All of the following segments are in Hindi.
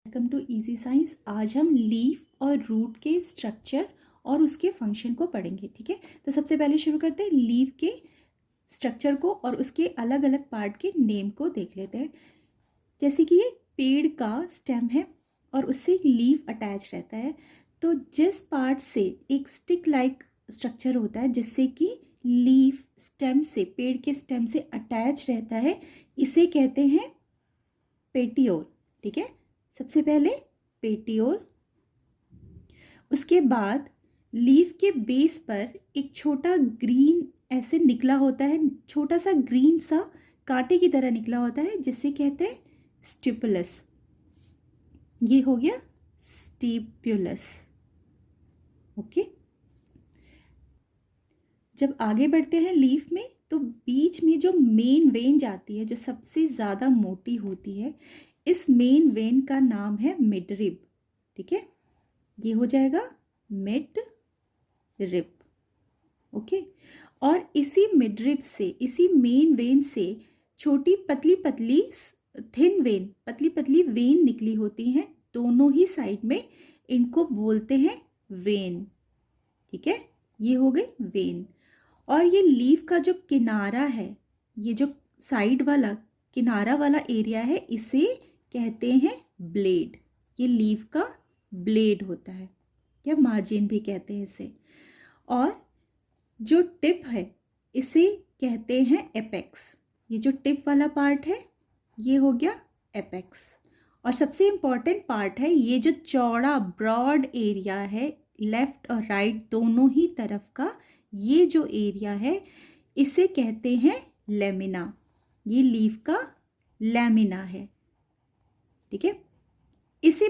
Welcome to easy science. आज हम लीफ और रूट के स्ट्रक्चर और उसके फंक्शन को पढ़ेंगे। ठीक है, तो सबसे पहले शुरू करते हैं लीफ के स्ट्रक्चर को और उसके अलग अलग पार्ट के नेम को देख लेते हैं। जैसे कि ये पेड़ का स्टेम है और उससे एक लीफ अटैच रहता है। तो जिस पार्ट से एक स्टिक लाइक स्ट्रक्चर होता है जिससे कि लीफ स्टेम से, पेड़ के स्टेम से अटैच रहता है, इसे कहते हैं पेटियोल। ठीक है, सबसे पहले पेटियोल, उसके बाद लीफ के बेस पर एक छोटा ग्रीन ऐसे निकला होता है, छोटा सा ग्रीन सा कांटे की तरह निकला होता है जिसे कहते हैं स्टिपुलस। ये हो गया स्टिपुलस। ओके, जब आगे बढ़ते हैं लीफ में तो बीच में जो मेन वेन जाती है, जो सबसे ज़्यादा मोटी होती है, इस मेन वेन का नाम है मिडरिब। ठीक है, ये हो जाएगा मिडरिब। ओके, और इसी मिडरिब से, इसी मेन वेन से छोटी पतली पतली थिन वेन, पतली पतली वेन निकली होती हैं दोनों ही साइड में। इनको बोलते हैं वेन। ठीक है, ये हो गई वेन। और ये लीफ का जो किनारा है, ये जो साइड वाला किनारा वाला एरिया है, इसे कहते हैं ब्लेड। ये लीफ का ब्लेड होता है या मार्जिन भी कहते हैं इसे। और जो टिप है इसे कहते हैं एपेक्स। ये जो टिप वाला पार्ट है ये हो गया एपेक्स। और सबसे इम्पॉर्टेंट पार्ट है ये जो चौड़ा ब्रॉड एरिया है लेफ्ट और राइट दोनों ही तरफ का, ये जो एरिया है इसे कहते हैं लेमिना। ये लीफ का लेमिना है। ठीक है, इसी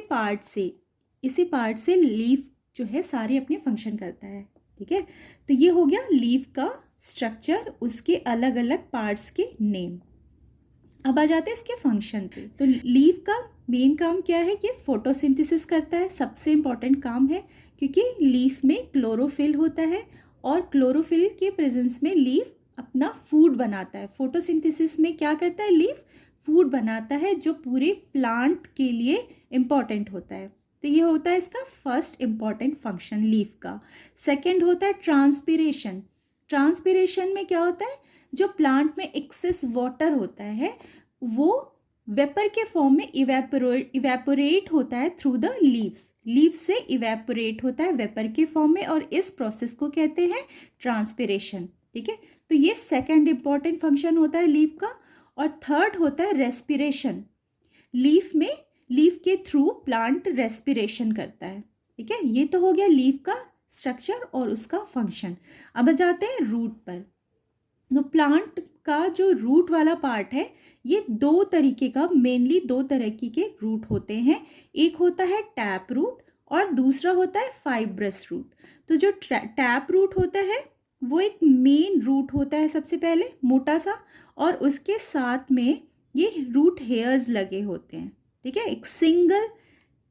पार्ट से लीफ जो है सारे अपने फंक्शन करता है। ठीक है, तो ये हो गया लीफ का स्ट्रक्चर, उसके अलग अलग पार्ट्स के नेम। अब आ जाते हैं इसके फंक्शन पे। तो लीफ का मेन काम क्या है कि फोटोसिंथेसिस करता है, सबसे इम्पॉर्टेंट काम है, क्योंकि लीफ में क्लोरोफिल होता है और क्लोरोफिल के प्रेजेंस में लीफ अपना फूड बनाता है। फोटोसिंथेसिस में क्या करता है, लीफ फूड बनाता है जो पूरे प्लांट के लिए इम्पॉर्टेंट होता है। तो ये होता है इसका फर्स्ट इम्पॉर्टेंट फंक्शन लीफ का। सेकेंड होता है ट्रांसपिरेशन। ट्रांसपिरेशन में क्या होता है, जो प्लांट में एक्सेस वाटर होता है वो वेपर के फॉर्म में इवेपोरेट होता है थ्रू द लीव्स। लीव्स से इवेपोरेट होता है वेपर के फॉर्म में, और इस प्रोसेस को कहते हैं ट्रांसपिरेशन। ठीक है, तो ये सेकंड इंपॉर्टेंट फंक्शन होता है लीफ का। और थर्ड होता है रेस्पिरेशन। लीफ के थ्रू प्लांट रेस्पिरेशन करता है। ठीक है, ये तो हो गया लीफ का स्ट्रक्चर और उसका फंक्शन। अब आ जाते हैं रूट पर। तो प्लांट का जो रूट वाला पार्ट है ये दो तरीके का, मेनली दो तरह के रूट होते हैं। एक होता है टैप रूट और दूसरा होता है फाइब्रस रूट। तो जो टैप रूट होता है वो एक मेन रूट होता है, सबसे पहले मोटा सा, और उसके साथ में ये रूट हेयर्स लगे होते हैं। ठीक है, एक सिंगल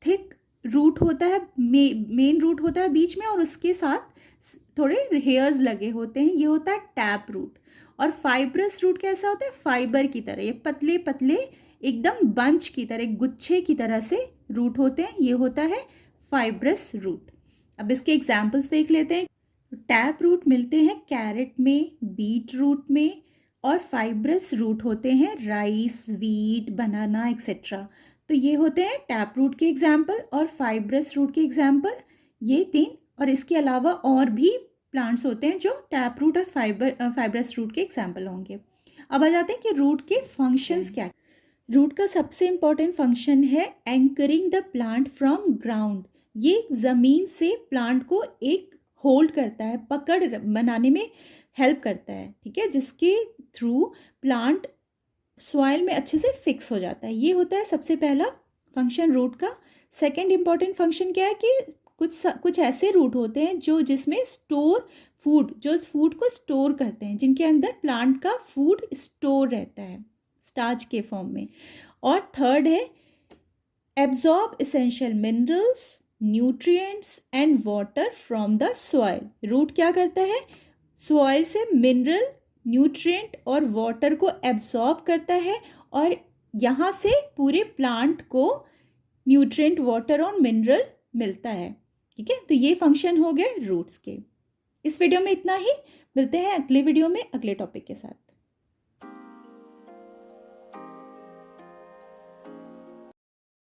थिक रूट होता है, मेन रूट होता है बीच में, और उसके साथ थोड़े हेयर्स लगे होते हैं, ये होता है टैप रूट। और फाइब्रस रूट कैसा होता है, फाइबर की तरह, ये पतले पतले एकदम बंच की तरह, गुच्छे की तरह से रूट होते हैं, ये होता है फाइब्रस रूट। अब इसके एग्जाम्पल्स देख लेते हैं। टैप रूट मिलते हैं कैरेट में, बीट रूट में, और फाइब्रस रूट होते हैं राइस, वीट, बनाना एक्सेट्रा। तो ये होते हैं टैप रूट के एग्जाम्पल और फाइब्रस रूट के एग्जाम्पल, ये तीन। और इसके अलावा और भी प्लांट्स होते हैं जो टैप रूट और फाइब्रस रूट के एग्जाम्पल होंगे। अब आ जाते हैं कि रूट के फंक्शंस क्या। रूट का सबसे इम्पॉर्टेंट फंक्शन है anchoring the plant from ground. ये ज़मीन से प्लांट को एक होल्ड करता है, पकड़ बनाने में हेल्प करता है। ठीक है, जिसके थ्रू प्लांट सॉइल में अच्छे से फिक्स हो जाता है। ये होता है सबसे पहला फंक्शन रूट का। सेकंड इम्पॉर्टेंट फंक्शन क्या है कि कुछ ऐसे रूट होते हैं जो जिसमें स्टोर फूड, जो इस फूड को स्टोर करते हैं, जिनके अंदर प्लांट का फूड स्टोर रहता है स्टार्च के फॉर्म में। और थर्ड है absorb essential minerals, nutrients and water from the soil. Root क्या करता है, सॉइल से मिनरल, न्यूट्रिएंट और वाटर को एब्जॉर्ब करता है और यहाँ से पूरे प्लांट को न्यूट्रिएंट, वाटर और मिनरल मिलता है। ठीक है, तो ये फंक्शन हो गए रूट्स के। इस वीडियो में इतना ही, मिलते हैं अगले वीडियो में अगले टॉपिक के साथ।